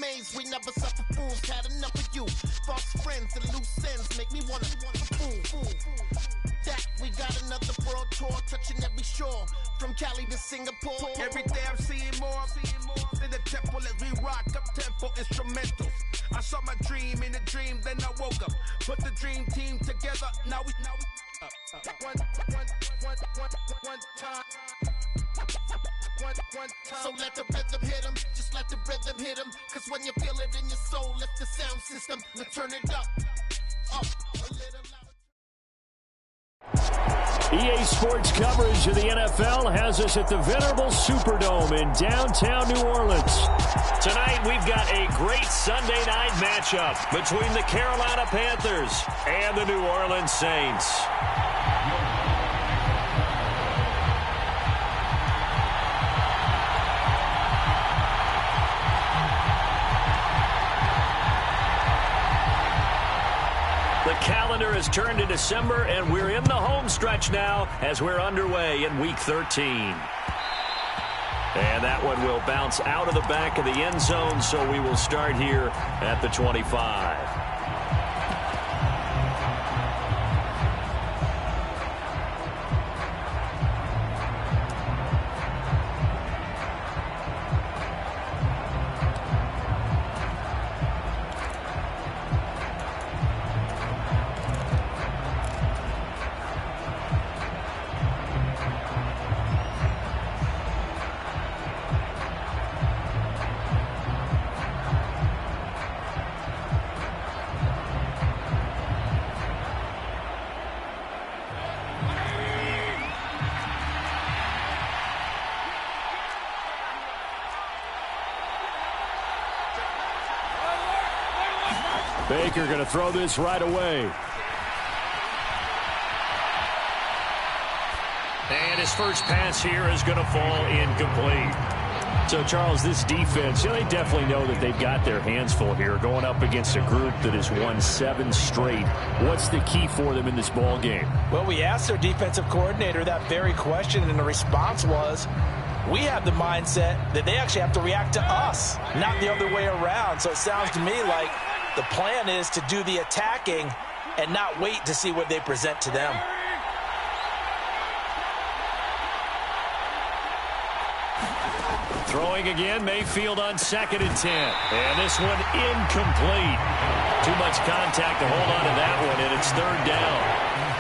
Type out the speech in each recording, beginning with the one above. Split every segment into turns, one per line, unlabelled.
amazed we never suffer fools. Had enough of you. False friends and loose ends make me wanna fool. That we got another world tour touching every shore from Cali to Singapore.
Every day I'm seeing more in the temple as we rock up tempo instrumentals. I saw my dream in a dream, then I woke up. Put the dream team together. Now we one time.
So let the rhythm hit 'em, just let the rhythm hit 'em. Cause when you feel it in your soul, lift the sound system. Now turn it up a little louder.
EA Sports coverage of the NFL has us at the venerable Superdome in downtown New Orleans. Tonight we've got a great Sunday night matchup between the Carolina Panthers and the New Orleans Saints. The calendar has turned to December, and we're in the home stretch now as we're underway in Week 13. And that one will bounce out of the back of the end zone, so we will start here at the 25. Baker going to throw this right away. And his first pass here is going to fall incomplete. So, Charles, this defense, they definitely know that they've got their hands full here going up against a group that has won 7 straight. What's the key for them in this ball game?
Well, we asked their defensive coordinator that very question, and the response was, we have the mindset that they actually have to react to us, not the other way around. So it sounds to me like the plan is to do the attacking and not wait to see what they present to them.
Throwing again, Mayfield on 2nd and 10. And this one incomplete. Too much contact to hold on to that one, and it's 3rd down.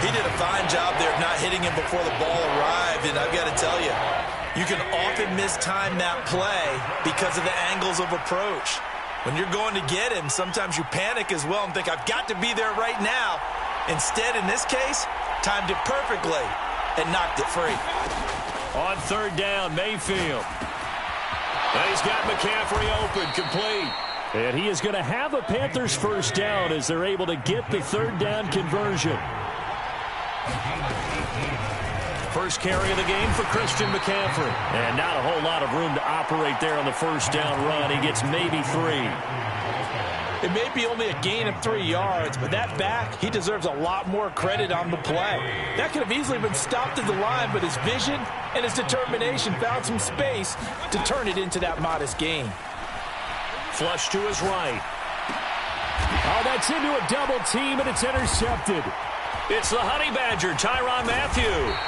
He did a fine job there of not hitting him before the ball arrived, and I've got to tell you, you can often mistime that play because of the angles of approach. When you're going to get him, sometimes you panic as well and think, I've got to be there right now. Instead, in this case, timed it perfectly and knocked it free.
On 3rd down, Mayfield. And he's got McCaffrey open, complete. And he is going to have a Panthers first down as they're able to get the 3rd down conversion. First carry of the game for Christian McCaffrey. And not a whole lot of room to operate there on the first down run. He gets maybe 3.
It may be only a gain of 3 yards, but that back, he deserves a lot more credit on the play. That could have easily been stopped at the line, but his vision and his determination found some space to turn it into that modest gain.
Flush to his right. Oh, that's into a double team, and it's intercepted. It's the Honey Badger, Tyrann Mathieu.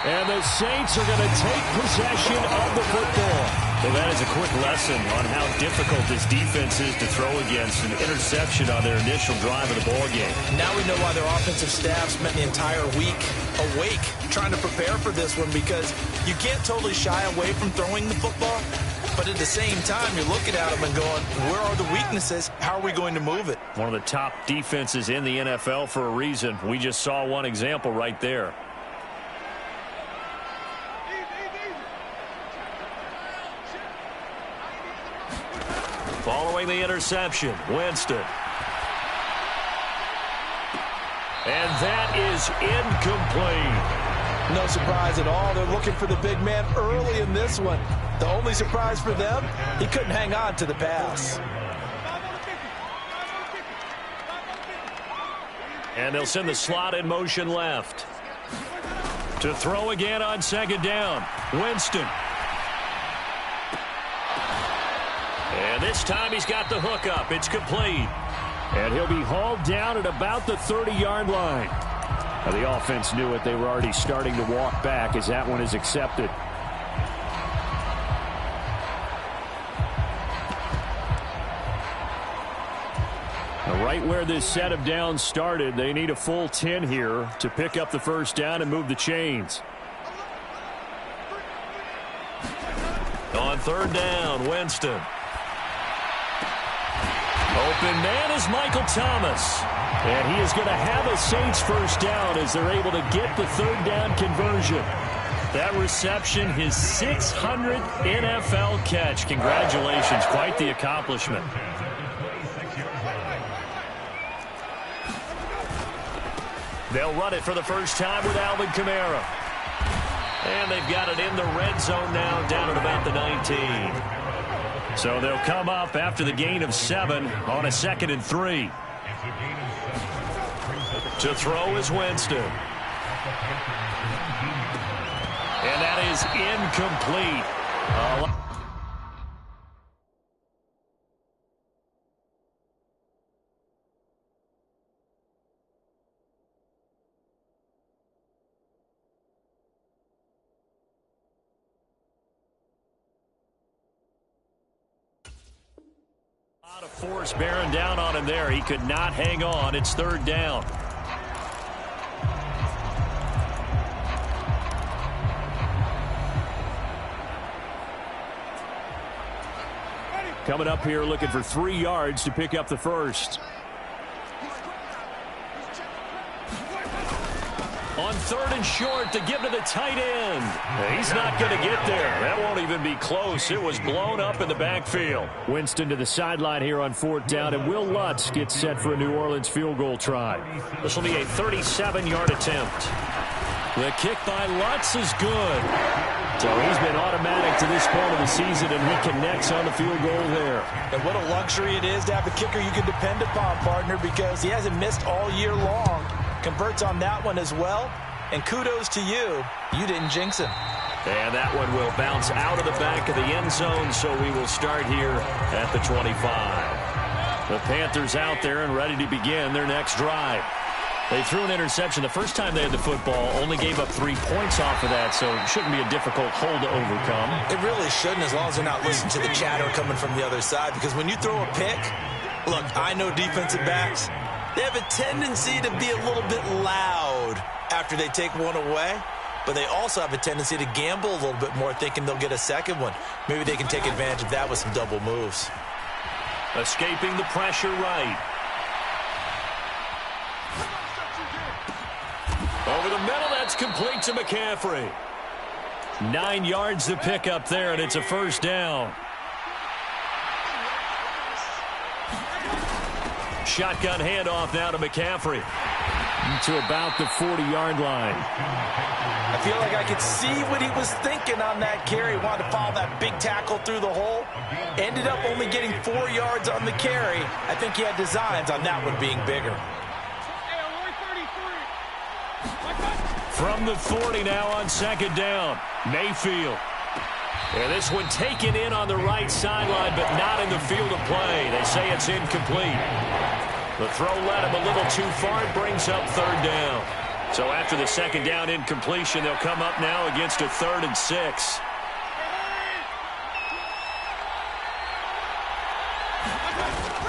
And the Saints are going to take possession of the football. So that is a quick lesson on how difficult this defense is to throw against. An interception on their initial drive of the ball game.
Now we know why their offensive staff spent the entire week awake trying to prepare for this one, because you can't totally shy away from throwing the football. But at the same time, you're looking at them and going, where are the weaknesses? How are we going to move it?
One of the top defenses in the NFL for a reason. We just saw one example right there. Following the interception, Winston. And that is incomplete.
No surprise at all. They're looking for the big man early in this one. The only surprise for them, he couldn't hang on to the pass.
And they'll send the slot in motion left. To throw again on 2nd down, Winston. And This time he's got the hook up. It's complete. And he'll be hauled down at about the 30-yard line. Now, the offense knew it. They were already starting to walk back as that one is accepted. Now, right where this set of downs started, they need a full 10 here to pick up the first down and move the chains. On third down, Winston. Open man is Michael Thomas. And he is going to have a Saints first down as they're able to get the third down conversion. That reception, his 600th NFL catch. Congratulations, quite the accomplishment. They'll run it for the first time with Alvin Kamara. And they've got it in the red zone now, down at about the 19. So they'll come up after the gain of 7 on a 2nd and 3. To throw is Winston. And that is incomplete. A lot of force bearing down on him there. He could not hang on. It's third down. Coming up here looking for 3 yards to pick up the first. On third and short to give to the tight end. He's not going to get there. That won't even be close. It was blown up in the backfield. Winston to the sideline here on 4th down, and Will Lutz gets set for a New Orleans field goal try. This will be a 37-yard attempt. The kick by Lutz is good. So he's been automatic to this point of the season, and he connects on the field goal there.
And what a luxury it is to have a kicker you can depend upon, partner, because he hasn't missed all year long. Converts on that one as well, and kudos to you. You didn't jinx him.
And that one will bounce out of the back of the end zone, so we will start here at the 25. The Panthers out there and ready to begin their next drive. They threw an interception the first time they had the football, only gave up 3 points off of that, so it shouldn't be a difficult hole to overcome.
It really shouldn't, as long as they're not listening to the chatter coming from the other side, because when you throw a pick, look, I know defensive backs, they have a tendency to be a little bit loud after they take one away, but they also have a tendency to gamble a little bit more, thinking they'll get a second one. Maybe they can take advantage of that with some double moves.
Escaping the pressure right. Over the middle, that's complete to McCaffrey. 9 yards to pick up there, and it's a first down. Shotgun handoff now to McCaffrey. To about the 40-yard line.
I feel like I could see what he was thinking on that carry. Wanted to follow that big tackle through the hole. Ended up only getting 4 yards on the carry. I think he had designs on that one being bigger.
From the 40 now on 2nd down. Mayfield. And this one taken in on the right sideline, but not in the field of play. They say it's incomplete. The throw led him a little too far. It brings up 3rd down. So after the 2nd down incompletion, they'll come up now against a 3rd and 6.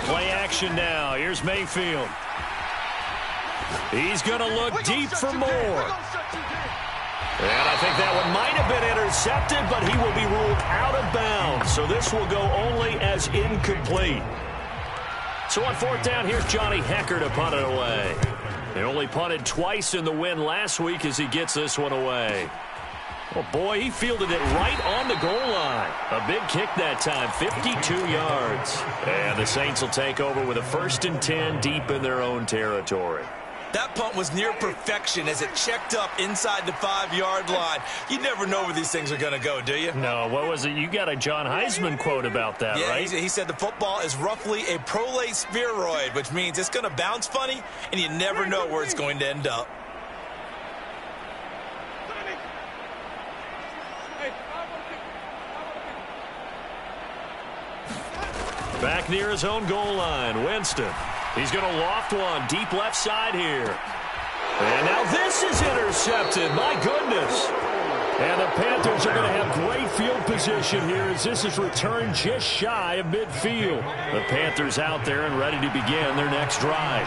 Play action now. Here's Mayfield. He's going to look deep for more. And I think that one might have been intercepted, but he will be ruled out of bounds. So this will go only as incomplete. So on 4th down, here's Johnny Hekker to punt it away. They only punted twice in the win last week as he gets this one away. Oh, boy, he fielded it right on the goal line. A big kick that time, 52 yards. And the Saints will take over with a 1st and 10 deep in their own territory.
That punt was near perfection as it checked up inside the 5-yard line. You never know where these things are going to go, do you?
No, what was it? You got a John Heisman quote about that,
yeah,
right?
He said the football is roughly a prolate spheroid, which means it's going to bounce funny, and you never know where it's going to end up.
Back near his own goal line, Winston. He's going to loft one deep left side here. And now this is intercepted. My goodness. And the Panthers are going to have great field position here as this is returned just shy of midfield. The Panthers out there and ready to begin their next drive.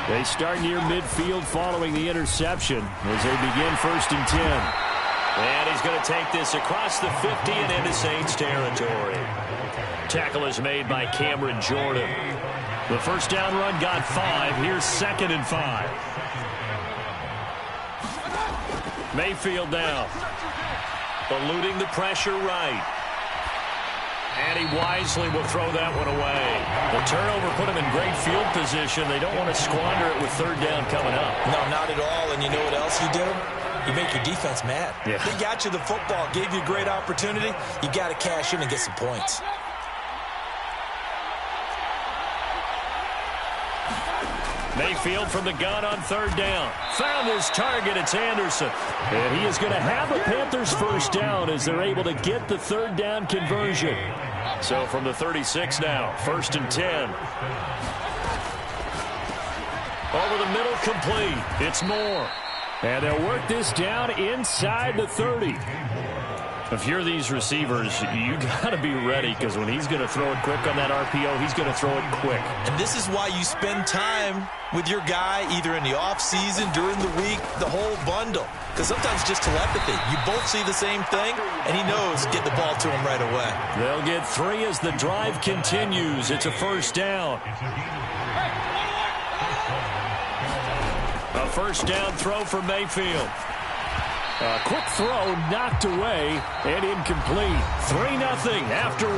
They start near midfield following the interception as they begin 1st and 10. And he's going to take this across the 50 and into Saints territory. Tackle is made by Cameron Jordan. The first down run got 5. Here's 2nd and 5. Mayfield now. Eluding the pressure right. And he wisely will throw that one away. The turnover put him in great field position. They don't want to squander it with 3rd down coming up.
No, not at all. And you know what else you do? You make your defense mad.
Yeah.
They got you the football, gave you a great opportunity. You got to cash in and get some points.
Mayfield from the gun on 3rd down. Found his target. It's Anderson. And he is going to have the Panthers first down as they're able to get the 3rd down conversion. So from the 36 now, 1st and 10. Over the middle, complete. It's Moore. And they'll work this down inside the 30. If you're these receivers, you got to be ready because when he's going to throw it quick on that RPO, he's going to throw it quick.
And this is why you spend time with your guy either in the offseason, during the week, the whole bundle. Because sometimes just telepathy. You both see the same thing, and he knows get the ball to him right away.
They'll get 3 as the drive continues. It's a 1st down. A 1st down throw for Mayfield. A quick throw knocked away and incomplete. 3-0 after 1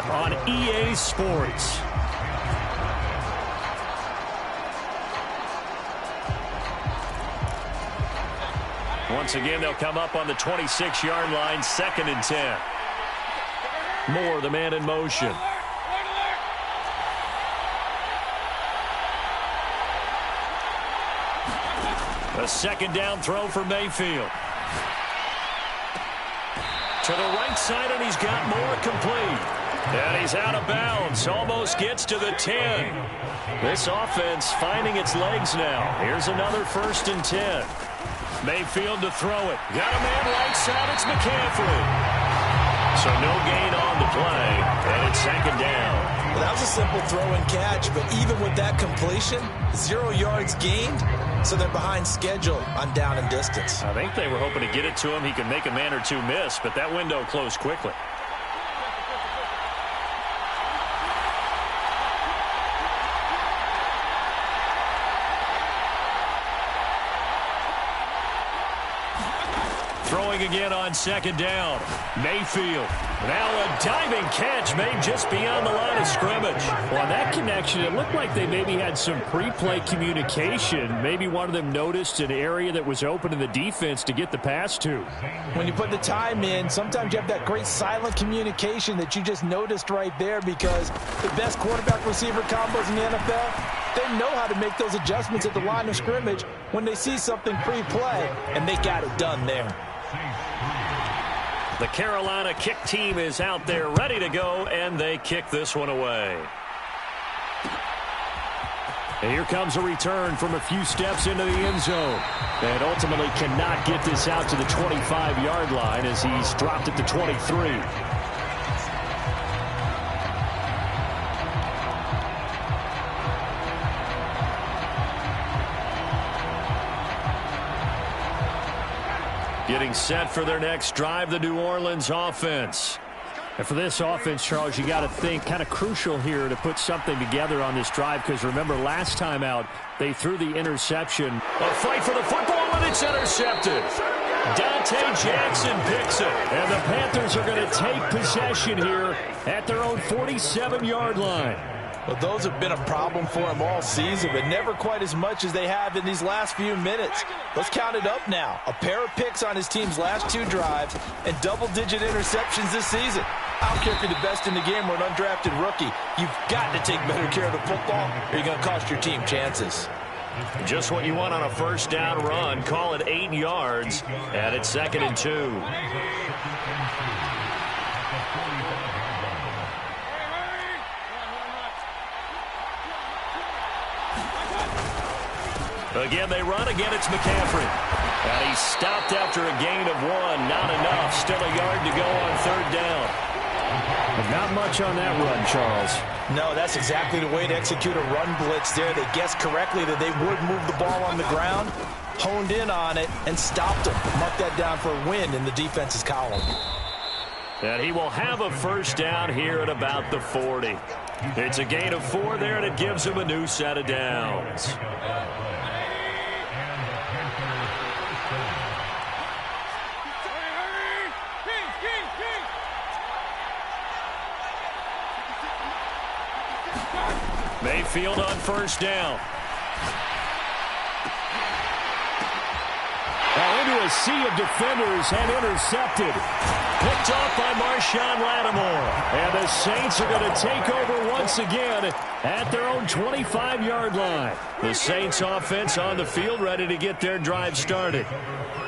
on EA Sports. Once again, they'll come up on the 26-yard line, 2nd and 10. Moore, the man in motion. A 2nd down throw for Mayfield. To the right side, and he's got Moore complete. And he's out of bounds. Almost gets to the 10. This offense finding its legs now. Here's another 1st and 10. Mayfield to throw it. Got a man right side. It's McCaffrey. So no gain on the play, and it's 2nd down.
Well, that was a simple throw and catch, but even with that completion, 0 yards gained, so they're behind schedule on down and distance.
I think they were hoping to get it to him. He could make a man or two miss, but that window closed quickly. Throwing again on 2nd down. Mayfield. Now a diving catch made just beyond the line of scrimmage. Well, on that connection, it looked like they maybe had some pre-play communication. Maybe one of them noticed an area that was open in the defense to get the pass to.
When you put the time in, sometimes you have that great silent communication that you just noticed right there, because the best quarterback-receiver combos in the NFL, they know how to make those adjustments at the line of scrimmage when they see something pre-play, and they got it done there.
The Carolina kick team is out there ready to go, and they kick this one away. And here comes a return from a few steps into the end zone. And ultimately cannot get this out to the 25-yard line as he's dropped at the 23. Getting set for their next drive, the New Orleans offense. And for this offense, Charles, you got to think kind of crucial here to put something together on this drive, because remember last time out, they threw the interception. A fight for the football, and it's intercepted. Dante Jackson picks it, and the Panthers are going to take possession here at their own 47-yard line.
Well, those have been a problem for him all season, but never quite as much as they have in these last few minutes. Let's count it up now. A pair of picks on his team's last 2 drives and double-digit interceptions this season. I don't care if you're the best in the game or an undrafted rookie. You've got to take better care of the football, or you're going to cost your team chances.
Just what you want on a first down run. Call it 8 yards, and it's 2nd and 2. Again, they run. Again, it's McCaffrey. And he's stopped after a gain of 1. Not enough. Still a yard to go on 3rd down. But not much on that run, Charles.
No, that's exactly the way to execute a run blitz there. They guessed correctly that they would move the ball on the ground, honed in on it, and stopped them. Mark that down for a win in the defense's column.
And he will have a 1st down here at about the 40. It's a gain of 4 there, and it gives him a new set of downs. Mayfield on 1st down. Now into a sea of defenders and intercepted. Picked off by Marshawn Lattimore. And the Saints are going to take over once again at their own 25-yard line. The Saints offense on the field ready to get their drive started.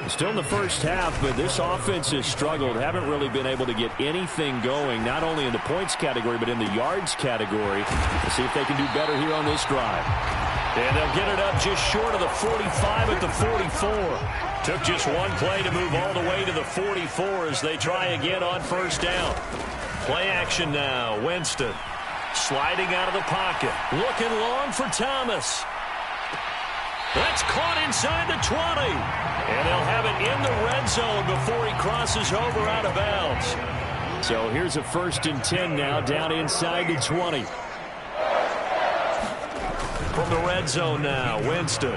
Still in the first half, but this offense has struggled. Haven't really been able to get anything going, not only in the points category, but in the yards category. Let's see if they can do better here on this drive. And they'll get it up just short of the 45 at the 44. Took just one play to move all the way to the 44 as they try again on 1st down. Play action now. Winston sliding out of the pocket. Looking long for Thomas. That's caught inside the 20. And they'll have it in the red zone before he crosses over out of bounds. So here's a 1st and 10 now down inside the 20. From the red zone now, Winston.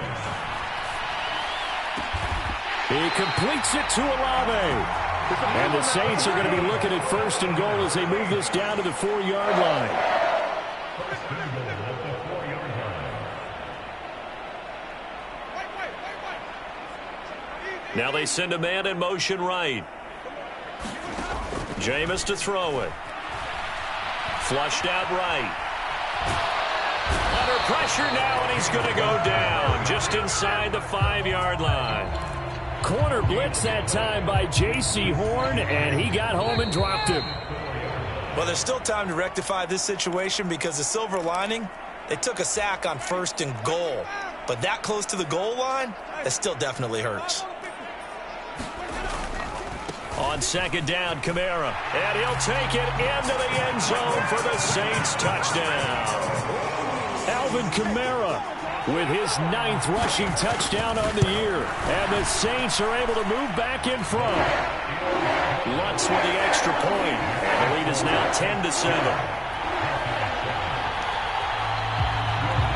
He completes it to Olave. And the Saints are going to be looking at 1st and goal as they move this down to the 4-yard line. Now they send a man in motion right. Jameis to throw it. Flushed out right. Under pressure now, and he's going to go down just inside the 5-yard line. Corner blitz that time by J.C. Horn, and he got home and dropped him.
Well, there's still time to rectify this situation because the silver lining, they took a sack on 1st and goal. But that close to the goal line, that still definitely hurts.
On 2nd down, Kamara. And he'll take it into the end zone for the Saints touchdown. Alvin Kamara with his 9th rushing touchdown on the year. And the Saints are able to move back in front. Lutz with the extra point. And the lead is now 10-7.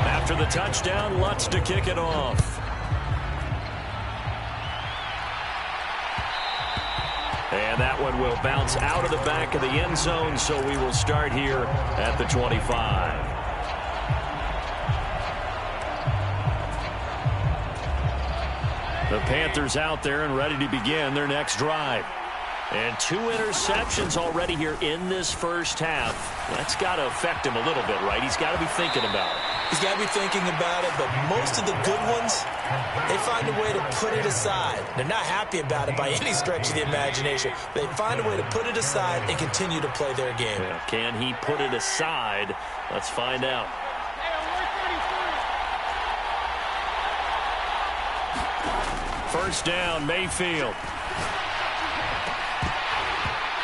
After the touchdown, Lutz to kick it off. And that one will bounce out of the back of the end zone, so we will start here at the 25. The Panthers out there and ready to begin their next drive. And 2 interceptions already here in this first half. That's got to affect him a little bit, right? He's got to be thinking about it.
He's got to be thinking about it, but most of the good ones, they find a way to put it aside. They're not happy about it by any stretch of the imagination. They find a way to put it aside and continue to play their game.
Yeah, can he put it aside? Let's find out. First down, Mayfield.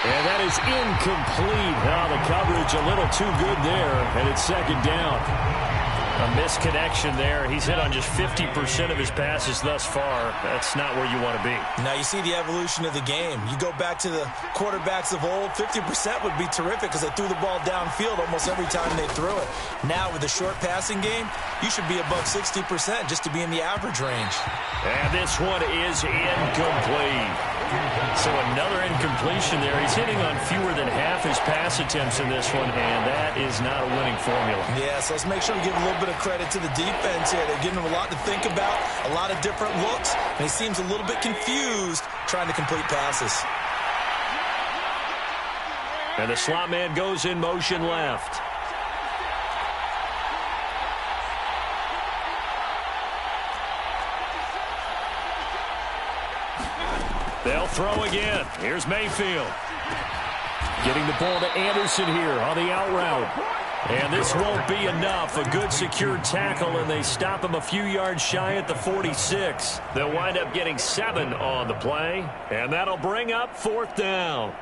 And that is incomplete. Now the coverage a little too good there, and it's 2nd down. A misconnection there. He's hit on just 50% of his passes thus far. That's not where you want to be.
Now you see the evolution of the game. You go back to the quarterbacks of old, 50% would be terrific because they threw the ball downfield almost every time they threw it. Now with the short passing game, you should be above 60% just to be in the average range.
And this one is incomplete. So another incompletion there. He's hitting on fewer than half his pass attempts in this one, and that is not a winning formula.
Yeah, so let's make sure we give a little bit of credit to the defense here. They're giving him a lot to think about, a lot of different looks, and he seems a little bit confused trying to complete passes.
And the slot man goes in motion left. They'll throw again. Here's Mayfield. Getting the ball to Anderson here on the out route. And this won't be enough. A good secure tackle, and they stop him a few yards shy at the 46. They'll wind up getting 7 on the play, and that'll bring up 4th down.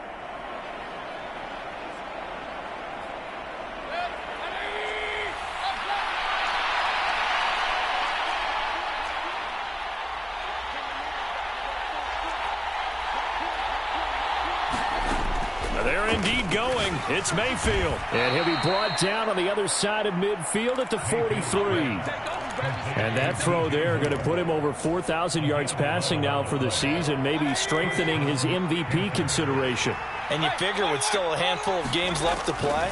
They're indeed going. It's Mayfield. And he'll be brought down on the other side of midfield at the 43. And that throw there going to put him over 4,000 yards passing now for the season, maybe strengthening his MVP consideration.
And you figure with still a handful of games left to play,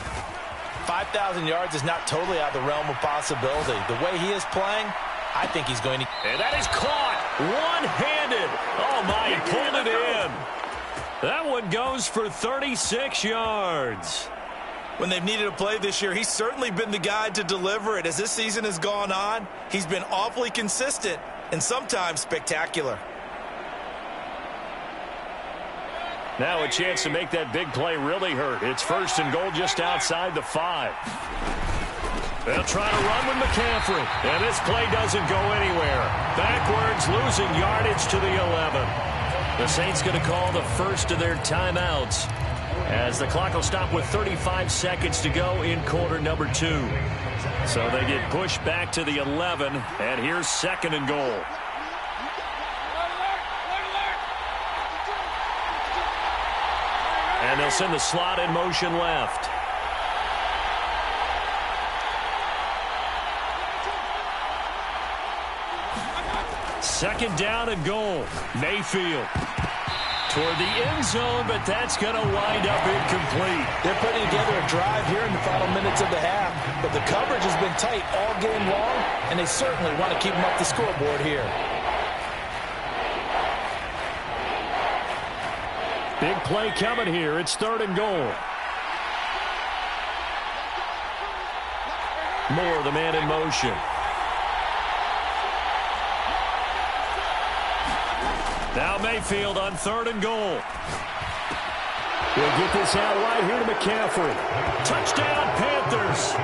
5,000 yards is not totally out of the realm of possibility. The way he is playing, I think he's going to...
And that is caught one-handed. Oh, my, he pulled it in. That one goes for 36 yards.
When they've needed a play this year, he's certainly been the guy to deliver it. As this season has gone on, he's been awfully consistent and sometimes spectacular.
Now a chance to make that big play really hurt. It's 1st and goal just outside the 5. They'll try to run with McCaffrey. And this play doesn't go anywhere. Backwards, losing yardage to the 11. The Saints going to call the first of their timeouts as the clock will stop with 35 seconds to go in quarter number 2. So they get pushed back to the 11, and here's 2nd and goal. And they'll send the slot in motion left. Second down and goal. Mayfield toward the end zone, but that's going to wind up incomplete.
They're putting together a drive here in the final minutes of the half, but the coverage has been tight all game long, and they certainly want to keep them up the scoreboard here.
Big play coming here. It's 3rd and goal. Moore, the man in motion. Now Mayfield on 3rd and goal. We'll get this out right here to McCaffrey. Touchdown, Panthers.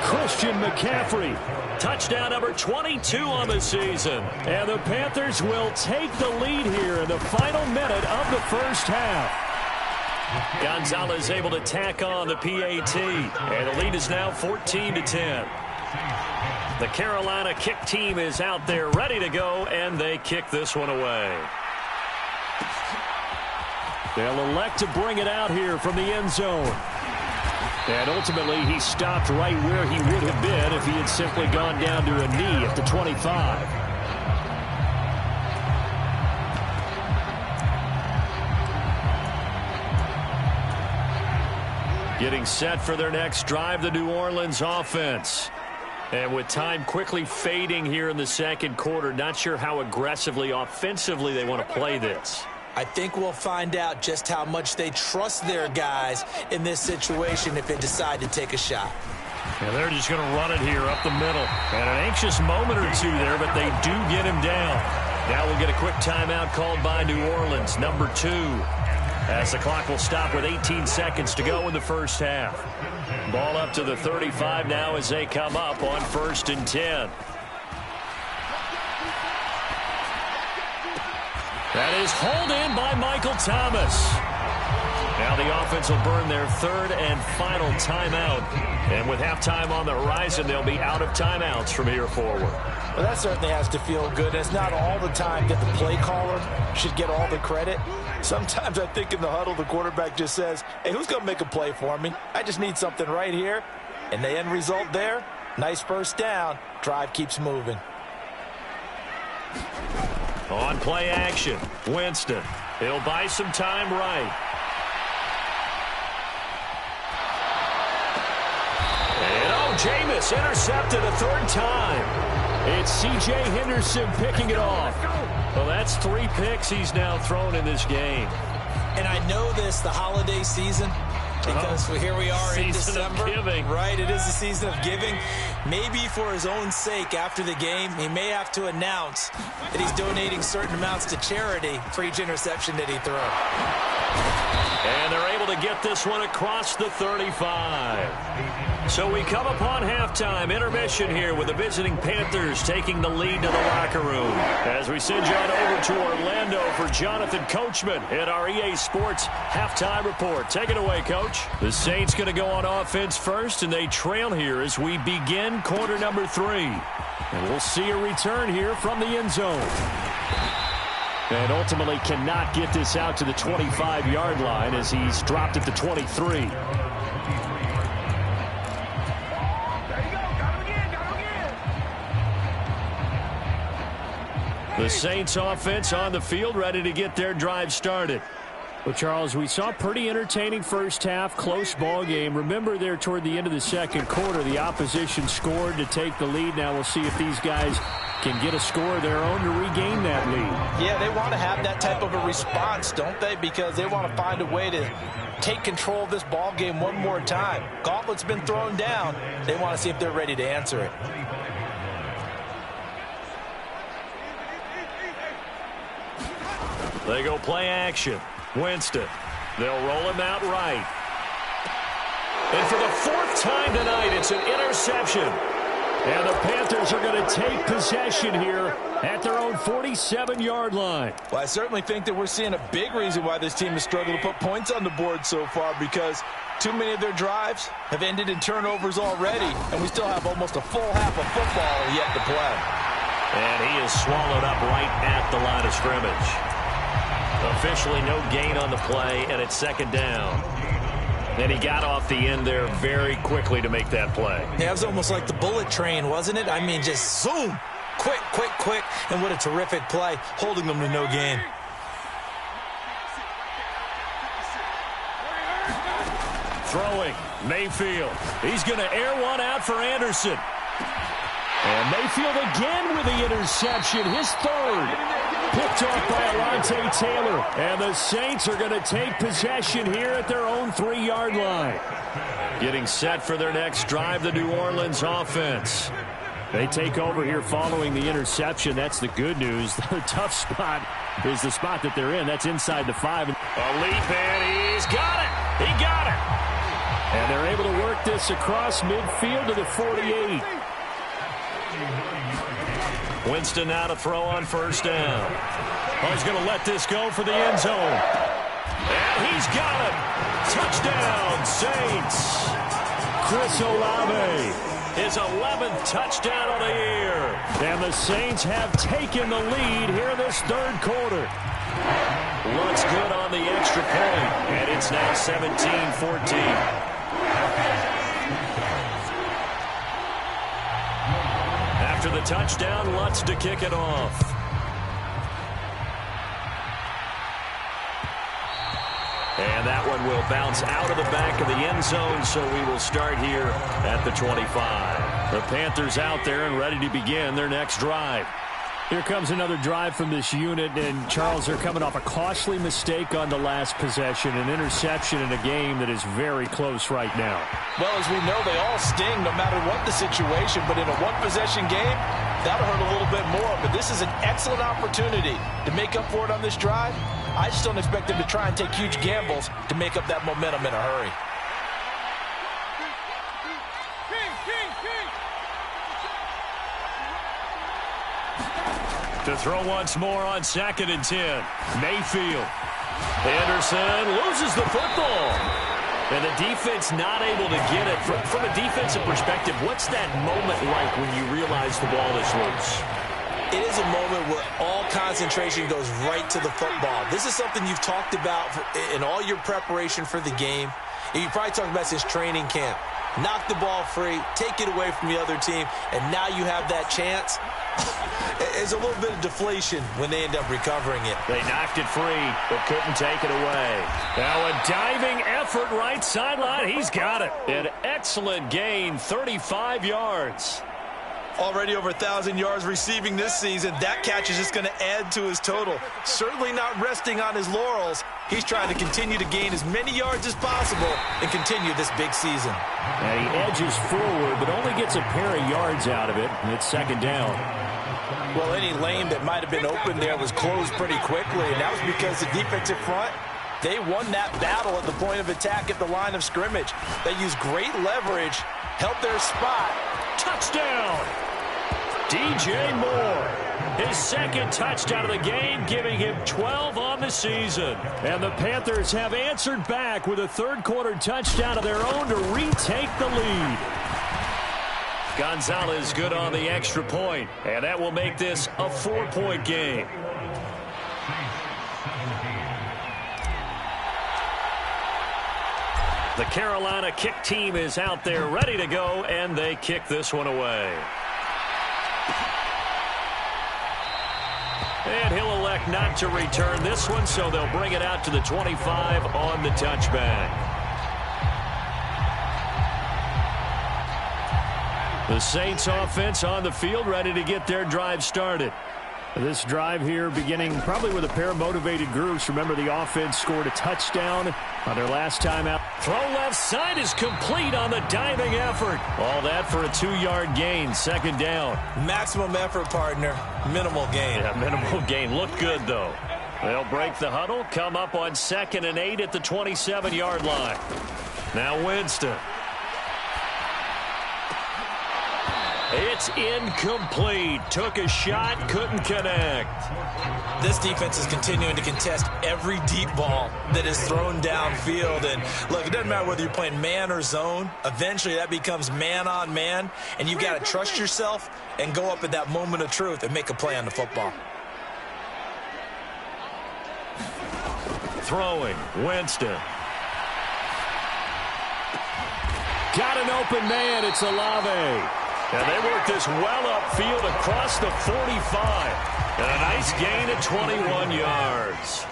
Christian McCaffrey. Touchdown number 22 on the season. And the Panthers will take the lead here in the final minute of the first half. Gonzalez able to tack on the PAT. And the lead is now 14-10. The Carolina kick team is out there ready to go, and they kick this one away. They'll elect to bring it out here from the end zone. And ultimately, he stopped right where he would have been if he had simply gone down to a knee at the 25. Getting set for their next drive, the New Orleans offense. And with time quickly fading here in the second quarter, not sure how aggressively, offensively they want to play this.
I think we'll find out just how much they trust their guys in this situation if they decide to take a shot.
And they're just going to run it here up the middle. And an anxious moment or two there, but they do get him down. Now we'll get a quick timeout called by New Orleans, number 2. As the clock will stop with 18 seconds to go in the first half. Ball up to the 35 now as they come up on 1st and 10. That is hauled in by Michael Thomas. Now the offense will burn their 3rd and final timeout. And with halftime on the horizon, they'll be out of timeouts from here forward.
Well, that certainly has to feel good. It's not all the time that the play caller should get all the credit. Sometimes I think in the huddle, the quarterback just says, hey, who's going to make a play for me? I just need something right here. And the end result there, nice first down. Drive keeps moving.
On play action, Winston. He'll buy some time right. And Jameis intercepted a 3rd time. It's C.J. Henderson picking it off. Well, that's 3 picks he's now thrown in this game.
And I know this, the holiday season, because here we are in December. Right, it is the season of giving. Maybe for his own sake after the game, he may have to announce that he's donating certain amounts to charity for each interception that he throws.
And they're able to get this one across the 35. So we come upon halftime intermission here with the visiting Panthers taking the lead to the locker room. As we send you on over to Orlando for Jonathan Coachman at our EA Sports halftime report. Take it away, Coach. The Saints going to go on offense first, and they trail here as we begin quarter number 3. And we'll see a return here from the end zone. And ultimately cannot get this out to the 25-yard line as he's dropped at the 23. The Saints offense on the field, ready to get their drive started. Well, Charles, we saw a pretty entertaining first half, close ball game. Remember there toward the end of the second quarter, the opposition scored to take the lead. Now we'll see if these guys can get a score of their own to regain that lead.
Yeah, they want to have that type of a response, don't they? Because they want to find a way to take control of this ball game one more time. Gauntlet's been thrown down. They want to see if they're ready to answer it.
They go play action. Winston. They'll roll him out right. And for the 4th time tonight, it's an interception. And the Panthers are going to take possession here at their own 47-yard line.
Well, I certainly think that we're seeing a big reason why this team has struggled to put points on the board so far, because too many of their drives have ended in turnovers already, and we still have almost a full half of football yet to play.
And he is swallowed up right at the line of scrimmage. Officially no gain on the play, and it's second down. And he got off the end there very quickly to make that play.
Yeah, it was almost like the bullet train, wasn't it? I mean, just zoom. Quick, quick, quick. And what a terrific play, holding them to no gain.
Throwing, Mayfield. He's going to air one out for Anderson. And Mayfield again with the interception, his 3rd. Picked off by Alontae Taylor. And the Saints are going to take possession here at their own 3-yard line. Getting set for their next drive, the New Orleans offense. They take over here following the interception. That's the good news. Their tough spot is the spot that they're in. That's inside the 5. A leap, and he's got it. He got it. And they're able to work this across midfield to the 48. Winston now to throw on first down. Oh, he's going to let this go for the end zone. And he's got it. Touchdown, Saints. Chris Olave, his 11th touchdown of the year. And the Saints have taken the lead here in this 3rd quarter. Looks good on the extra point. And it's now 17-14. After the touchdown, Lutz to kick it off. And that one will bounce out of the back of the end zone, so we will start here at the 25. The Panthers out there and ready to begin their next drive. Here comes another drive from this unit, and Charles, they're coming off a costly mistake on the last possession, an interception in a game that is very close right now.
Well, as we know, they all sting no matter what the situation, but in a one-possession game, that'll hurt a little bit more. But this is an excellent opportunity to make up for it on this drive. I just don't expect them to try and take huge gambles to make up that momentum in a hurry.
To throw once more on 2nd and 10. Mayfield. Anderson loses the football. And the defense not able to get it. From a defensive perspective, what's that moment like when you realize the ball is loose?
It is a moment where all concentration goes right to the football. This is something you've talked about in all your preparation for the game. And you probably talked about since training camp. Knock the ball free, take it away from the other team, and now you have that chance. There's a little bit of deflation when they end up recovering it.
They knocked it free, but couldn't take it away. Now a diving effort right sideline. He's got it. An excellent gain, 35 yards.
Already over 1,000 yards receiving this season. That catch is just going to add to his total. Certainly not resting on his laurels. He's trying to continue to gain as many yards as possible and continue this big season.
And he edges forward, but only gets a pair of yards out of it, and it's second down.
Well, any lane that might have been open there was closed pretty quickly, and that was because the defensive front They won that battle at the point of attack at the line of scrimmage. They used great leverage, held their spot.
Touchdown! DJ Moore. His second touchdown of the game, giving him 12 on the season. And the Panthers have answered back with a third-quarter touchdown of their own to retake the lead. Gonzalez good on the extra point, and that will make this a 4-point game. The Carolina kick team is out there ready to go, and they kick this one away. And he'll elect not to return this one, so they'll bring it out to the 25 on the touchback. The Saints offense on the field, ready to get their drive started. This drive here beginning probably with a pair of motivated groups. Remember, the offense scored a touchdown on their last time out. Throw left side is complete on the diving effort. All that for a 2-yard gain, second down.
Maximum effort, partner. Minimal gain.
Yeah, minimal gain. Looked good, though. They'll break the huddle, come up on 2nd and 8 at the 27-yard line. Now Winston. It's incomplete. Took a shot, couldn't connect.
This defense is continuing to contest every deep ball that is thrown downfield. And look, it doesn't matter whether you're playing man or zone. Eventually that becomes man on man. And you've got to trust yourself and go up at that moment of truth and make a play on the football.
Throwing, Winston. Got an open man. It's Olave. And they work this well upfield across the 45. And a nice gain of 21 yards.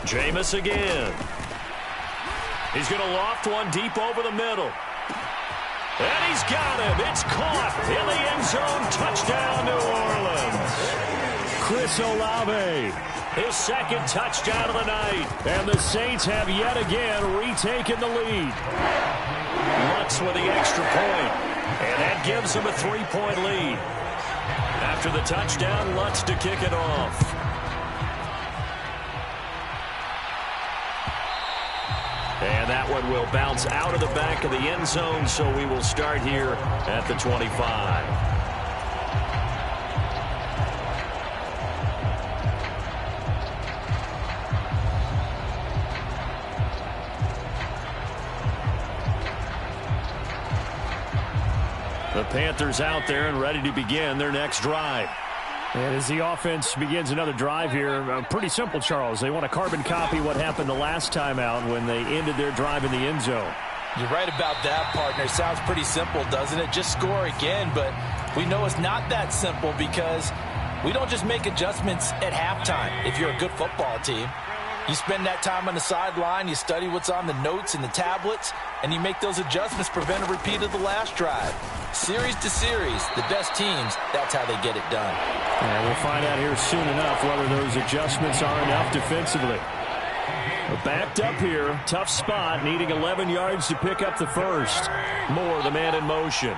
Jameis again. He's going to loft one deep over the middle. And he's got him. It's caught in the end zone. Touchdown, New Orleans. Chris Olave. His second touchdown of the night. And the Saints have yet again retaken the lead. Lutz with the extra point. And that gives them a 3-point lead. After the touchdown, Lutz to kick it off. And that one will bounce out of the back of the end zone, so we will start here at the 25. The Panthers out there and ready to begin their next drive. And as the offense begins another drive here, pretty simple, Charles. They want to carbon copy what happened the last time out when they ended their drive in the end zone.
You're right about that, partner. Sounds pretty simple, doesn't it? Just score again, but we know it's not that simple because we don't just make adjustments at halftime if you're a good football team. You spend that time on the sideline, you study what's on the notes and the tablets, and you make those adjustments, prevent a repeat of the last drive. Series to series, the best teams, that's how they get it done.
And we'll find out here soon enough whether those adjustments are enough defensively. We're backed up here, tough spot, needing 11 yards to pick up the first. Moore, the man in motion.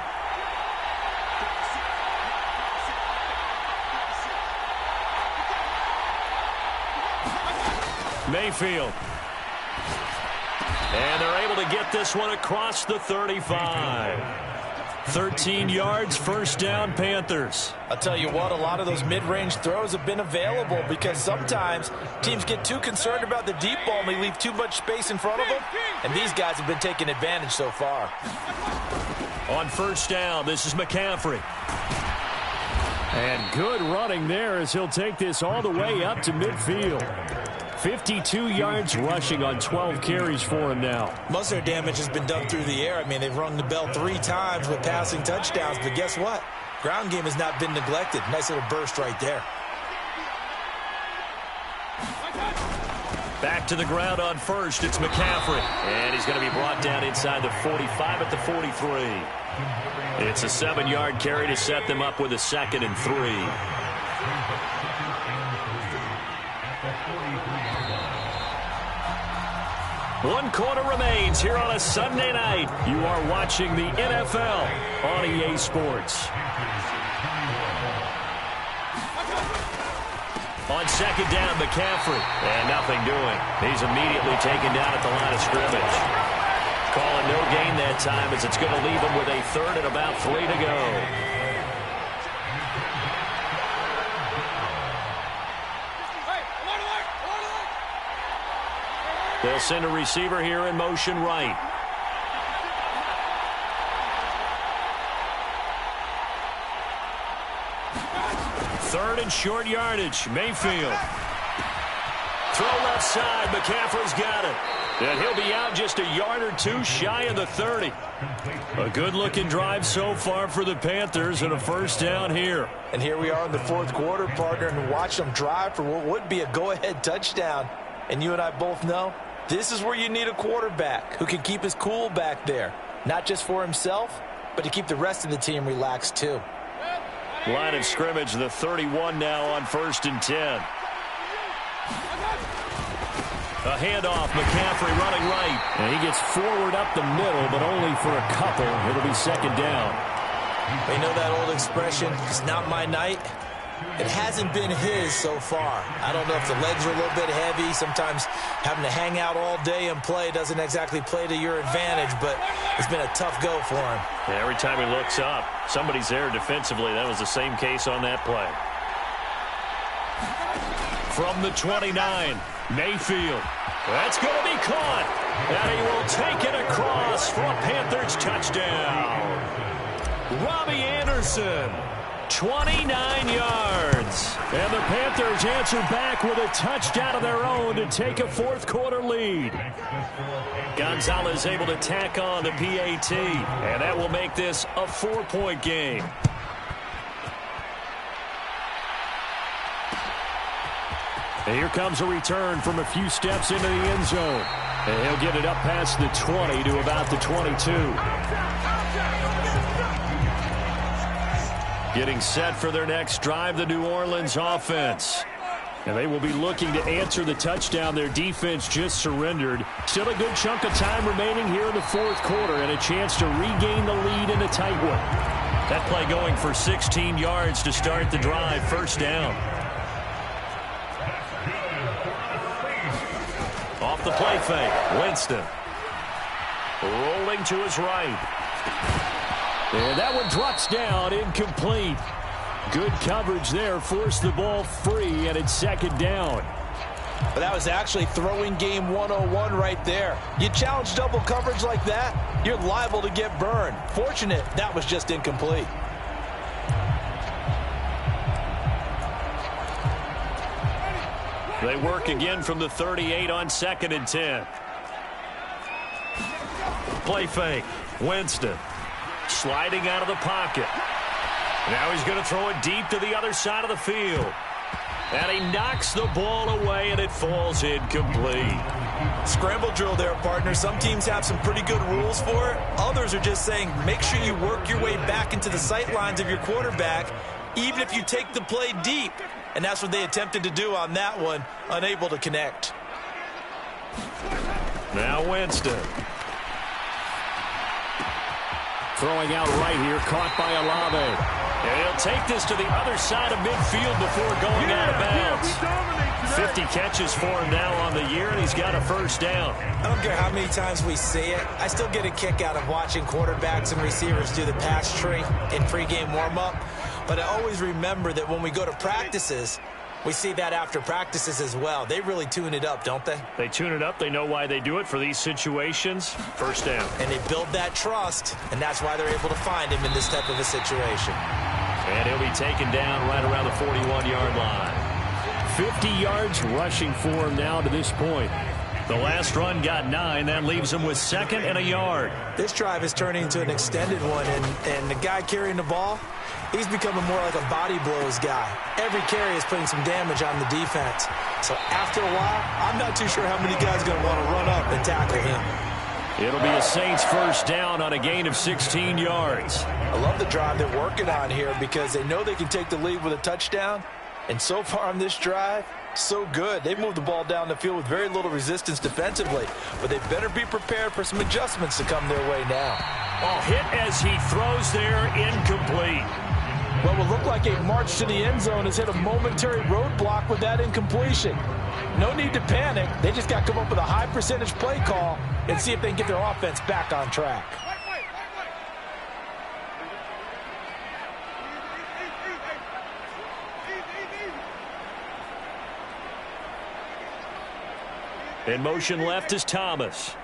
Mayfield. And they're able to get this one across the 35. 13 yards, first down, Panthers.
I'll tell you what, a lot of those mid-range throws have been available because sometimes teams get too concerned about the deep ball and they leave too much space in front of them, and these guys have been taking advantage so far.
On first down, this is McCaffrey. And good running there as he'll take this all the way up to midfield. 52 yards rushing on 12 carries for him now.
Most of their damage has been done through the air. I mean, they've rung the bell 3 times with passing touchdowns, but guess what? Ground game has not been neglected. Nice little burst right there.
Back to the ground on first. It's McCaffrey. And he's going to be brought down inside the 45 at the 43. It's a 7-yard carry to set them up with a 2nd and 3. One quarter remains here on a Sunday night. You are watching the NFL on EA Sports. On second down, McCaffrey. And nothing doing. He's immediately taken down at the line of scrimmage. Calling no gain that time as it's going to leave him with a third and about 3 to go. They'll send a receiver here in motion right. Third and short yardage. Mayfield. Throw left side. McCaffrey's got it. And he'll be out just a yard or two shy of the 30. A good-looking drive so far for the Panthers and a first down here.
And here we are in the fourth quarter, partner, and watch them drive for what would be a go-ahead touchdown. And you and I both know this is where you need a quarterback who can keep his cool back there. Not just for himself, but to keep the rest of the team relaxed too.
Line of scrimmage, the 31 now on 1st and 10. A handoff, McCaffrey running right. And he gets forward up the middle, but only for a couple. It'll be second down.
You know that old expression, it's not my night? It hasn't been his so far. I don't know if the legs are a little bit heavy. Sometimes having to hang out all day and play doesn't exactly play to your advantage, but it's been a tough go for him.
Yeah, every time he looks up, somebody's there defensively. That was the same case on that play. From the 29, Mayfield. That's going to be caught. And he will take it across for a Panthers touchdown. Robbie Anderson. 29 yards. And the Panthers answer back with a touchdown of their own to take a fourth quarter lead. Gonzalez able to tack on the PAT. And that will make this a 4-point game. And here comes a return from a few steps into the end zone. And he'll get it up past the 20 to about the 22. Getting set for their next drive, the New Orleans offense. And they will be looking to answer the touchdown their defense just surrendered. Still a good chunk of time remaining here in the fourth quarter and a chance to regain the lead in a tight one. That play going for 16 yards to start the drive, first down. Off the play fake, Winston. Rolling to his right. And that one drops down, incomplete. Good coverage there, forced the ball free, and it's second down.
But that was actually throwing game 101 right there. You challenge double coverage like that, you're liable to get burned. Fortunate, that was just incomplete.
They work again from the 38 on 2nd and 10. Play fake, Winston. Sliding out of the pocket. Now he's going to throw it deep to the other side of the field. And he knocks the ball away, and it falls incomplete.
Scramble drill there, partner. Some teams have some pretty good rules for it. Others are just saying, make sure you work your way back into the sight lines of your quarterback, even if you take the play deep. And that's what they attempted to do on that one, unable to connect.
Now Winston. Throwing out right here, caught by Olave. And he'll take this to the other side of midfield before going out of bounds. 50 catches for him now on the year, and he's got a first down.
I don't care how many times we see it. I still get a kick out of watching quarterbacks and receivers do the pass tree in pregame warm-up. But I always remember that when we go to practices, we see that after practices as well. They really tune it up, don't they?
They tune it up. They know why they do it for these situations. First down.
And they build that trust, and that's why they're able to find him in this type of a situation.
And he'll be taken down right around the 41-yard line. 50 yards rushing for him now to this point. The last run got 9. That leaves him with 2nd and a yard.
This drive is turning into an extended one, and the guy carrying the ball, he's becoming more like a body blows guy. Every carry is putting some damage on the defense. So after a while, I'm not too sure how many guys are going to want to run up and tackle him.
It'll be a Saints first down on a gain of 16 yards.
I love the drive they're working on here because they know they can take the lead with a touchdown. And so far on this drive, so good. They moved the ball down the field with very little resistance defensively. But they better be prepared for some adjustments to come their way now.
Oh, hit as he throws there, incomplete.
What will look like a march to the end zone has hit a momentary roadblock with that incompletion. No need to panic. They just got to come up with a high percentage play call and see if they can get their offense back on track.
In motion left is Thomas.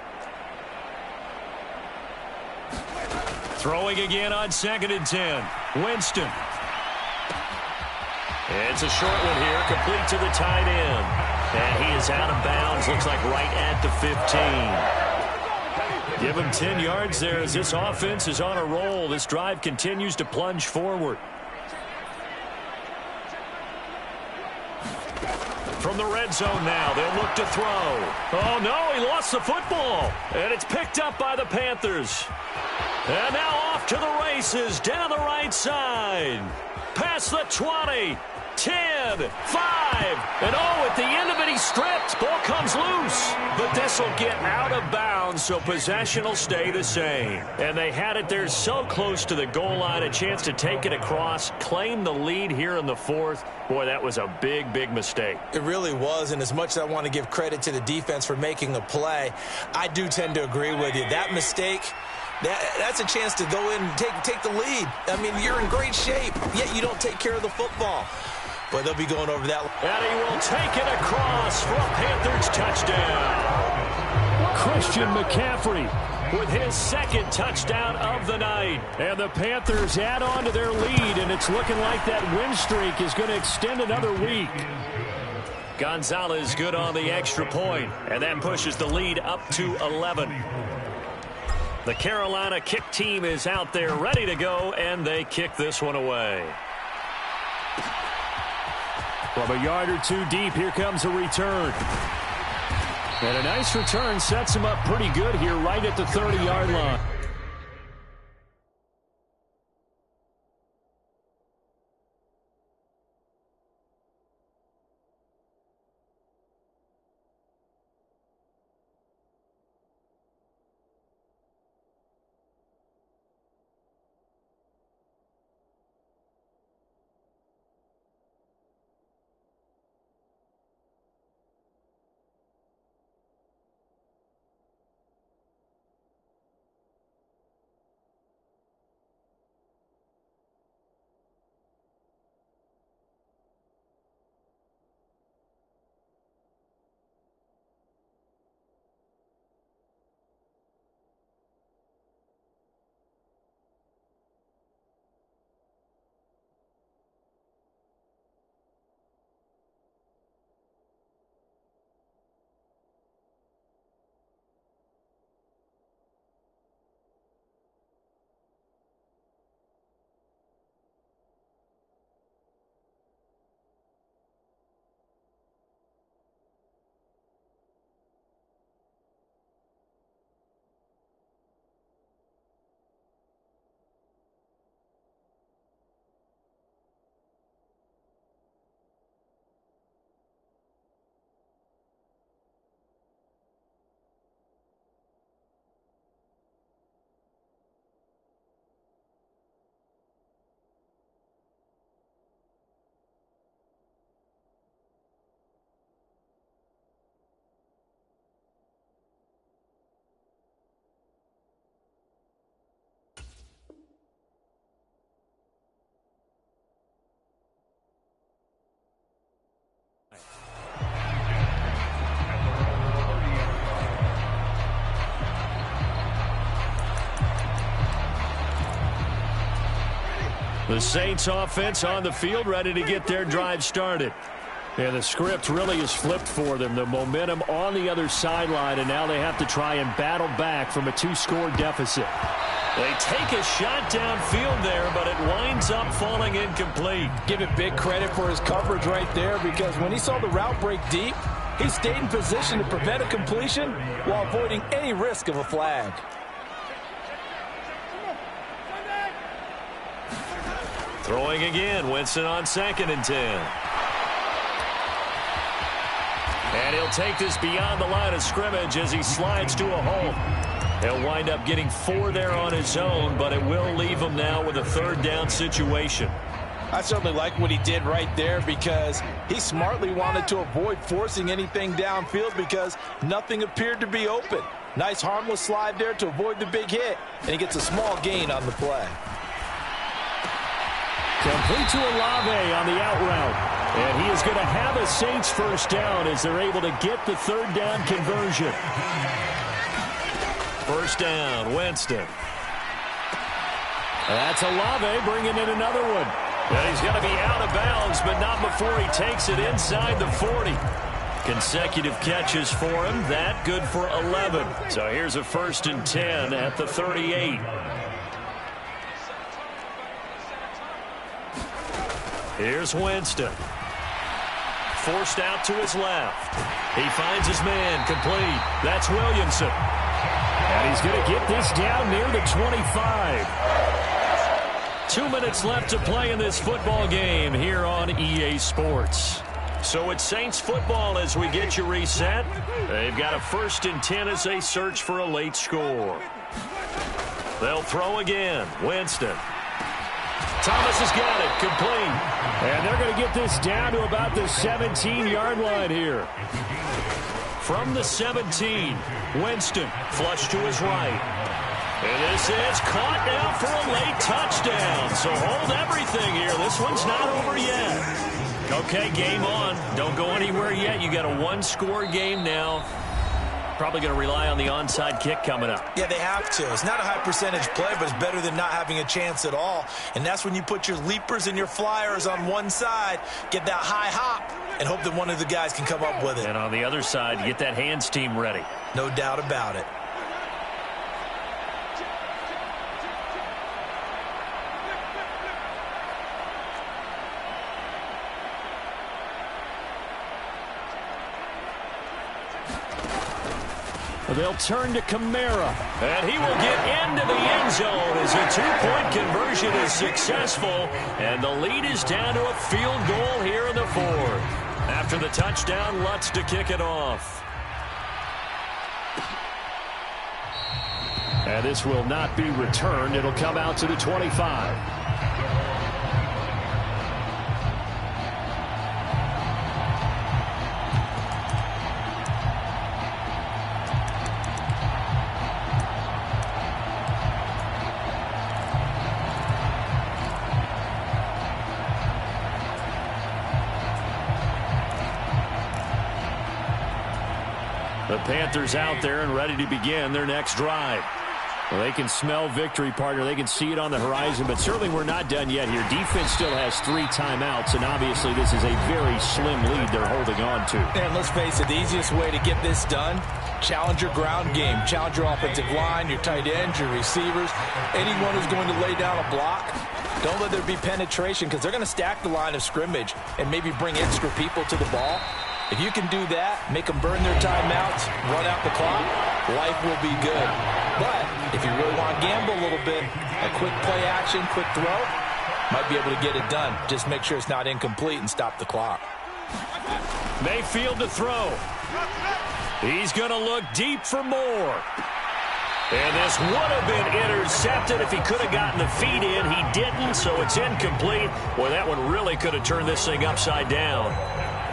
Throwing again on 2nd and 10. Winston. It's a short one here, complete to the tight end. And he is out of bounds, looks like right at the 15. Give him 10 yards there as this offense is on a roll. This drive continues to plunge forward. From the red zone now, they'll look to throw. Oh, no, he lost the football. And it's picked up by the Panthers. And now off to the races, down the right side. Past the 20, 10, 5, and oh, at the end of it, he stripped. Ball comes loose. But this will get out of bounds, so possession will stay the same. And they had it there so close to the goal line, a chance to take it across, claim the lead here in the 4th. Boy, that was a big, big mistake.
It really was, and as much as I want to give credit to the defense for making a play, I do tend to agree with you. That mistake, that's a chance to go in and take the lead. I mean, you're in great shape, yet you don't take care of the football. But they'll be going over that.
And he will take it across for a Panthers touchdown. Christian McCaffrey with his 2nd touchdown of the night. And the Panthers add on to their lead, and it's looking like that win streak is going to extend another week. Gonzalez good on the extra point, and that pushes the lead up to 11. The Carolina kick team is out there ready to go, and they kick this one away. From a yard or two deep, here comes a return. And a nice return sets him up pretty good here right at the 30-yard line. The Saints offense on the field, ready to get their drive started. And the script really is flipped for them. The momentum on the other sideline, and now they have to try and battle back from a 2-score deficit. They take a shot downfield there, but it winds up falling incomplete.
Give it big credit for his coverage right there, because when he saw the route break deep, he stayed in position to prevent a completion while avoiding any risk of a flag.
Throwing again, Winston on 2nd and 10. And he'll take this beyond the line of scrimmage as he slides to a hole. He'll wind up getting 4 there on his own, but it will leave him now with a 3rd down situation.
I certainly like what he did right there because he smartly wanted to avoid forcing anything downfield because nothing appeared to be open. Nice harmless slide there to avoid the big hit, and he gets a small gain on the play.
Complete to Olave on the out route. And he is going to have a Saints first down as they're able to get the third down conversion. First down, Winston. That's Olave bringing in another one. And he's going to be out of bounds, but not before he takes it inside the 40. Consecutive catches for him. That good for 11. So here's a 1st and 10 at the 38. Here's Winston. Forced out to his left. He finds his man complete. That's Williamson. And he's going to get this down near the 25. 2 minutes left to play in this football game here on EA Sports. So it's Saints football as we get you reset. They've got a 1st and 10 as they search for a late score. They'll throw again. Winston. Thomas has got it. Complete. And they're going to get this down to about the 17-yard line here. From the 17, Winston flush to his right. And this is caught now for a late touchdown. So hold everything here. This one's not over yet. Okay, game on. Don't go anywhere yet. You got a one-score game now. Probably going to rely on the onside kick coming up.
Yeah, they have to. It's not a high percentage play, but it's better than not having a chance at all. And that's when you put your leapers and your flyers on one side, get that high hop, and hope that one of the guys can come up with it.
And on the other side, get that hands team ready.
No doubt about it.
They'll turn to Kamara, and he will get into the end zone as a 2-point conversion is successful, and the lead is down to a field goal here in the 4th. After the touchdown, Lutz to kick it off. And this will not be returned. It'll come out to the 25. The Panthers out there and ready to begin their next drive. Well, they can smell victory, partner. They can see it on the horizon, but certainly we're not done yet here. Defense still has 3 timeouts, and obviously this is a very slim lead they're holding on to.
And let's face it, the easiest way to get this done, challenge your ground game. Challenge your offensive line, your tight ends, your receivers, anyone who's going to lay down a block. Don't let there be penetration because they're going to stack the line of scrimmage and maybe bring extra people to the ball. If you can do that, make them burn their timeouts, run out the clock, life will be good. But if you really want to gamble a little bit, a quick play action, quick throw, might be able to get it done. Just make sure it's not incomplete and stop the clock.
Mayfield to throw. He's going to look deep for more. And this would have been intercepted if he could have gotten the feet in. He didn't, so it's incomplete. Boy, that one really could have turned this thing upside down.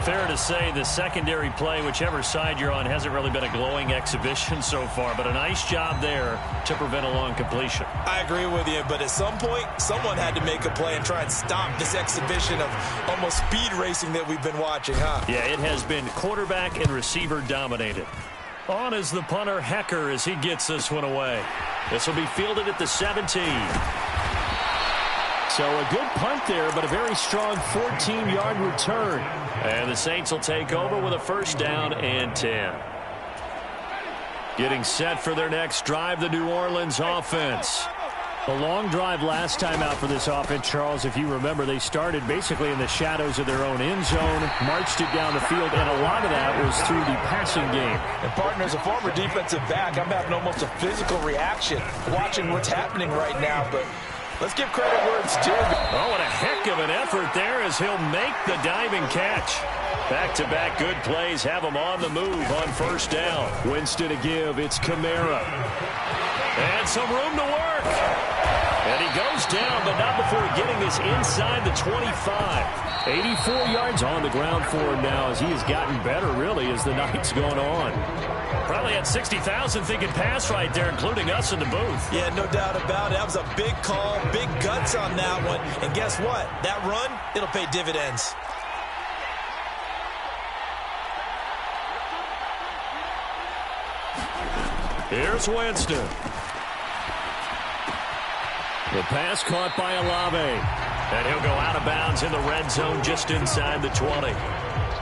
Fair to say the secondary play, whichever side you're on, hasn't really been a glowing exhibition so far, but a nice job there to prevent a long completion.
I agree with you, but at some point, someone had to make a play and try and stop this exhibition of almost speed racing that we've been watching, huh?
Yeah, it has been quarterback and receiver dominated. On is the punter, Hecker, as he gets this one away. This will be fielded at the 17. So a good punt there, but a very strong 14-yard return. And the Saints will take over with a 1st down and 10. Getting set for their next drive, the New Orleans offense. A long drive last time out for this offense, Charles. If you remember, they started basically in the shadows of their own end zone, marched it down the field, and a lot of that was through the passing game.
And, partner, as a former defensive back, I'm having almost a physical reaction watching what's happening right now, but let's give credit where it's due.
Oh, what a heck of an effort there as he'll make the diving catch. Back-to-back good plays have him on the move on 1st down. Winston to give. It's Kamara. And some room to work. And he goes down, but not before getting this inside the 25. 84 yards on the ground for him now as he has gotten better, really, as the night's gone on. Probably had 60,000 thinking pass right there, including us in the booth.
Yeah, no doubt about it. That was a big call, big guts on that one. And guess what? That run, it'll pay dividends.
Here's Winston. The pass caught by Olave. And he'll go out of bounds in the red zone just inside the 20.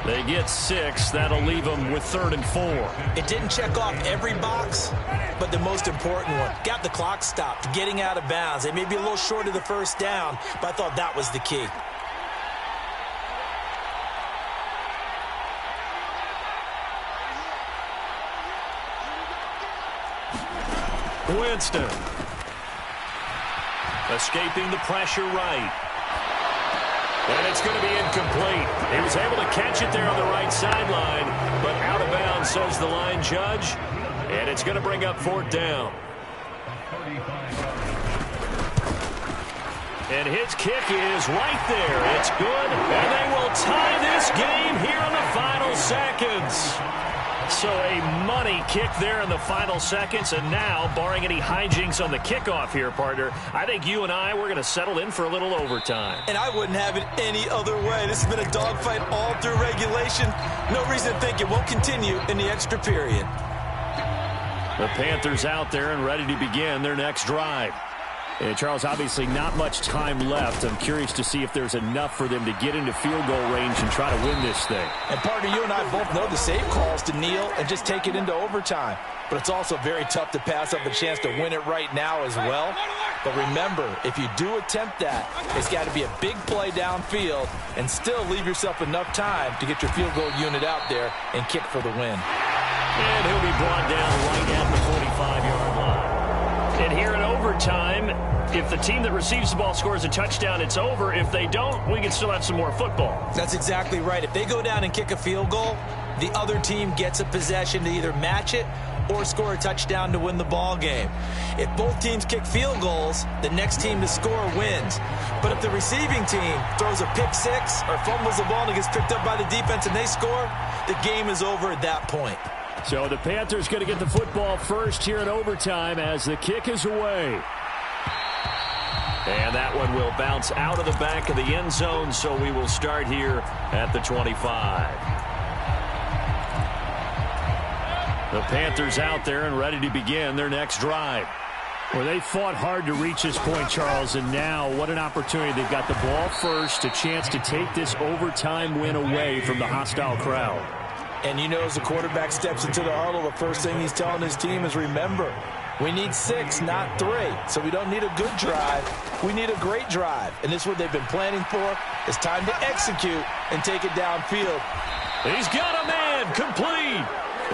They get 6. That'll leave them with 3rd and 4.
It didn't check off every box, but the most important one. Got the clock stopped, getting out of bounds. They may be a little short of the first down, but I thought that was the key.
Winston. Escaping the pressure right. And it's going to be incomplete. He was able to catch it there on the right sideline, but out of bounds, says the line judge. And it's going to bring up 4th down. And his kick is right there. It's good. And they will tie this game here in the final seconds. So a money kick there in the final seconds, and now, barring any hijinks on the kickoff here, partner, I think you and we're going to settle in for a little overtime.
And I wouldn't have it any other way. This has been a dogfight all through regulation. No reason to think it won't continue in the extra period.
The Panthers out there and ready to begin their next drive. And Charles, obviously not much time left. I'm curious to see if there's enough for them to get into field goal range and try to win this thing.
And partner, you and I both know the safe calls to kneel and just take it into overtime. But it's also very tough to pass up a chance to win it right now as well. But remember, if you do attempt that, it's got to be a big play downfield and still leave yourself enough time to get your field goal unit out there and kick for the win.
And he'll be brought down right at the 45-yard line. And here in overtime, if the team that receives the ball scores a touchdown, it's over. If they don't, we can still have some more football.
That's exactly right. If they go down and kick a field goal, the other team gets a possession to either match it or score a touchdown to win the ball game. If both teams kick field goals, the next team to score wins. But if the receiving team throws a pick six or fumbles the ball and gets picked up by the defense and they score, the game is over at that point.
So the Panthers going to get the football first here in overtime as the kick is away. And that one will bounce out of the back of the end zone, so we will start here at the 25. The Panthers out there and ready to begin their next drive. Well, they fought hard to reach this point, Charles, and now what an opportunity. They've got the ball first, a chance to take this overtime win away from the hostile crowd.
And you know, as the quarterback steps into the huddle, the first thing he's telling his team is, remember, we need 6, not 3. So we don't need a good drive. We need a great drive. And this is what they've been planning for. It's time to execute and take it downfield.
He's got a man complete.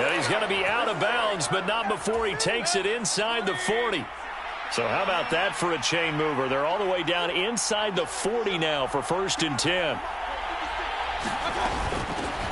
And he's going to be out of bounds, but not before he takes it inside the 40. So how about that for a chain mover? They're all the way down inside the 40 now for 1st and 10.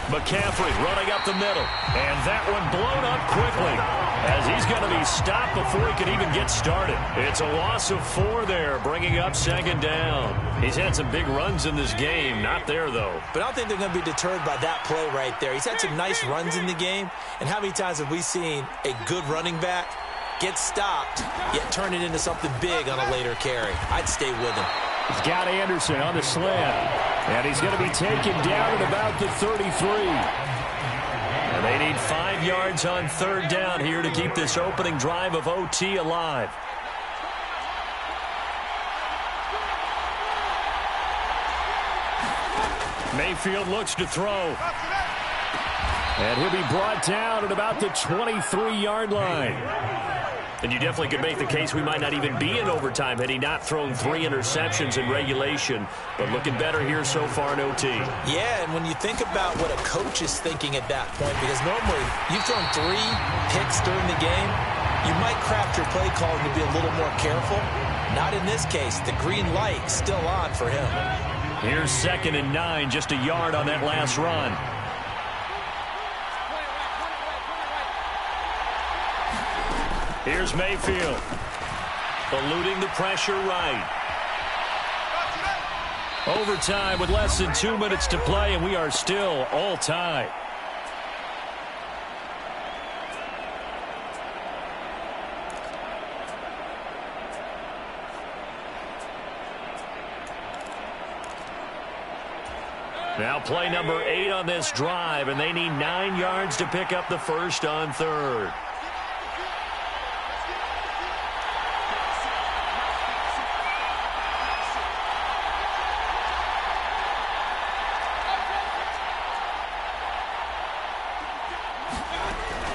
McCaffrey running up the middle. And that one blown up quickly as he's going to be stopped before he can even get started. It's a loss of 4 there, bringing up 2nd down. He's had some big runs in this game. Not there, though.
But I don't think they're going to be deterred by that play right there. He's had some nice runs in the game. And how many times have we seen a good running back get stopped, yet turn it into something big on a later carry? I'd stay with him.
He's got Anderson on the slant. And he's going to be taken down at about the 33. And they need 5 yards on 3rd down here to keep this opening drive of OT alive. Mayfield looks to throw. And he'll be brought down at about the 23-yard line. And you definitely could make the case we might not even be in overtime had he not thrown 3 interceptions in regulation. But looking better here so far in OT.
Yeah, and when you think about what a coach is thinking at that point, because normally you've thrown 3 picks during the game, you might craft your play calling to be a little more careful. Not in this case. The green light still on for him.
Here's 2nd and 9, just a yard on that last run. Here's Mayfield. Eluding the pressure right. Overtime with less than 2 minutes to play, and we are still all tied. Now play number 8 on this drive, and they need 9 yards to pick up the first on third.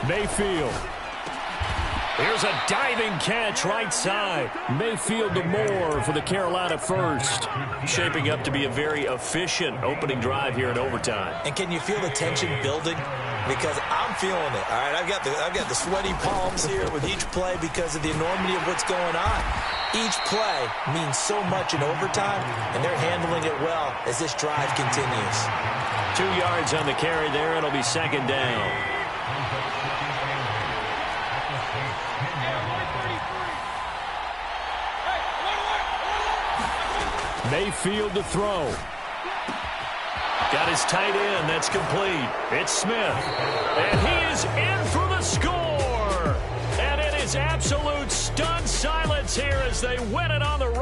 Mayfield. Here's a diving catch right side. Mayfield to Moore for the Carolina first. Shaping up to be a very efficient opening drive here in overtime.
And can you feel the tension building? Because I'm feeling it. All right, I've got the sweaty palms here with each play because of the enormity of what's going on. Each play means so much in overtime, and they're handling it well as this drive continues.
2 yards on the carry there. It'll be second down. Mayfield to throw. Got his tight end. That's complete. It's Smith. And he is in for the score. And it is absolute stunned silence here as they win it on the road.